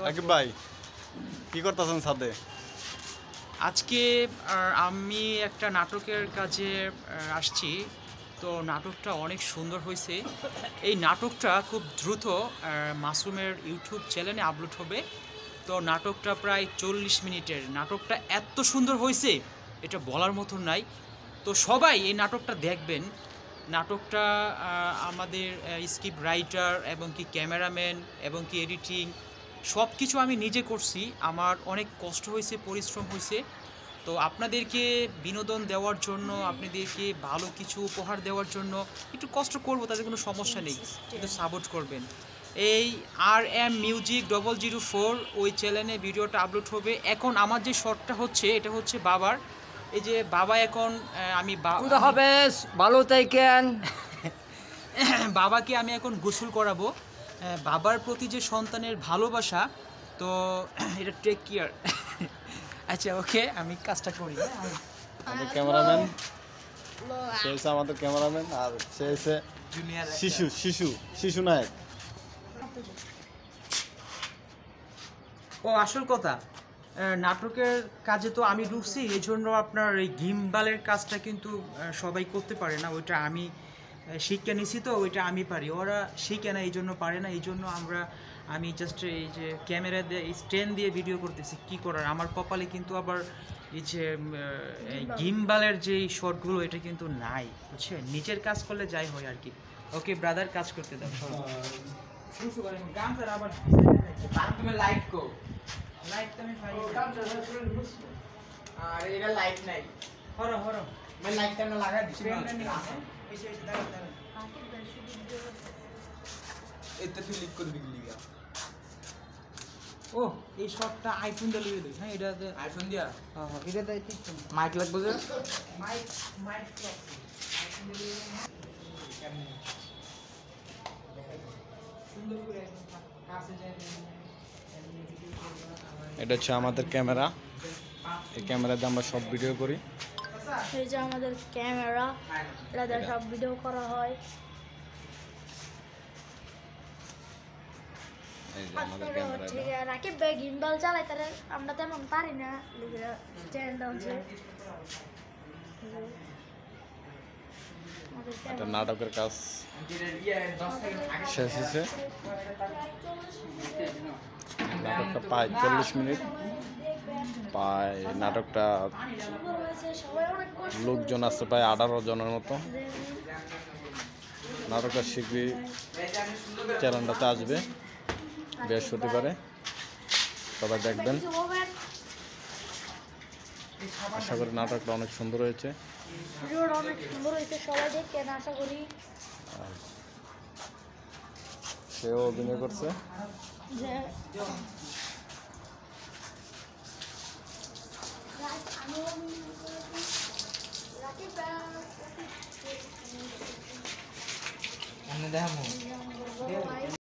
আকিব ভাই কি করতেছেন ছাদে? আজকে আমি একটা নাটকের কাজে আসছি। তো নাটকটা অনেক সুন্দর হয়েছে। এই নাটকটা খুব দ্রুত মাসুমের ইউটিউব চ্যানেলে আপলোড হবে। তো নাটকটা প্রায় 40 মিনিটের। নাটকটা এত সুন্দর হয়েছে এটা বলার মতো নাই। তো সবাই এই নাটকটা দেখবেন। নাটকটা আমাদের স্ক্রিপ্ট রাইটার এবং কি ক্যামেরাম্যান এবং কি এডিটিং সব কিছু আমি নিজে করছি। আমার অনেক কষ্ট হয়েছে, পরিশ্রম হয়েছে। তো আপনাদেরকে বিনোদন দেওয়ার জন্য, আপনাদেরকে ভালো কিছু উপহার দেওয়ার জন্য একটু কষ্ট করব, তাতে কোনো সমস্যা নেই, কিন্তু সাপোর্ট করবেন। এই RM Music 004 ওই চ্যানেলে ভিডিওটা আপলোড হবে। এখন আমার যে শটটা হচ্ছে এটা হচ্ছে বাবার। এই যে বাবা এখন আমি খুদা হাফেজ, ভালো থাকেন। বাবাকে আমি এখন গোসল করাবো। বাবার প্রতি যে সন্তানের ভালোবাসা, তো এটা টেক কেয়ার। আচ্ছা ওকে, আমি কাজটা করি। আমাদের ক্যামেরাম্যান সে হচ্ছে আমাদের ক্যামেরাম্যান, আর সে হচ্ছে শিশু নায়ক। ও আসল কথা, নাটকের কাজে তো আমি ঢুকছি, এই জন্য আপনার এই গিম্বালের কাজটা কিন্তু সবাই করতে পারে না। ওইটা আমি শিক্ষা নিছি, তো ওইটা আমি পারি, ওরা শিখে না, এই জন্য পারে না। এই জন্য আমি জাস্ট এই যে ক্যামেরা দিয়ে স্ট্যান্ড দিয়ে ভিডিও করতেছি, কি করার। আমার কপালে কিন্তু আবার এই যে গিম্বালের যে শটগুলো এটা কিন্তু নাই, বুঝছে। নিজের কাজ করলে যাই হয় আর কি। ওকে ব্রাদার, কাজ করতে দাও। আবার তুমি লাইট কো, লাইট তুমি পাই আর এটা লাইট নাই। হরো মানে লাইটটা না লাগা দিছি না। এসে দাঁড়া এতে তুই লিক করবি কি লিগা? ও এই শটটা আইফোন দিয়ে লিয়ে দেই। হ্যাঁ এটা আইফোন দিয়া, হ্যাঁ এটা দেই। ঠিক মাইক লাগবে যে মাইক লাগবে আইফোন দিয়ে লিয়ে না কেমনে সুন্দর করে কাছে যায়। এটা হচ্ছে আমাদের ক্যামেরা। এই ক্যামেরাতে আমরা সব ভিডিও করি। এই যে আমাদের ক্যামেরা, এটা সব ভিডিও করা হয়। এই যে আমাদের ক্যামেরা। ঠিক আছে, রাকিব ভাই গিম্বাল চালাই, তাহলে আমরা তেমন পারি না। স্ট্যান্ড আছে এটা নাটকের কাজ শেষ হয়েছে। নাটকটা প্রায় 40 মিনিট। প্রায় নাটকটা লোকজন আছে প্রায় 18 জনের মতো। নাটকটা শীঘ্রই চ্যানেলটাতে আসবে, বৃহস্পতিবারে। সবাই দেখবেন। আশা করি নাটকটা অনেক সুন্দর হয়েছে। ভিডিওটা অনেক সুন্দর হয়েছে, সবাই দেখেন আশা করি। সেও অভিনয় করছে। আমি দেখাবো।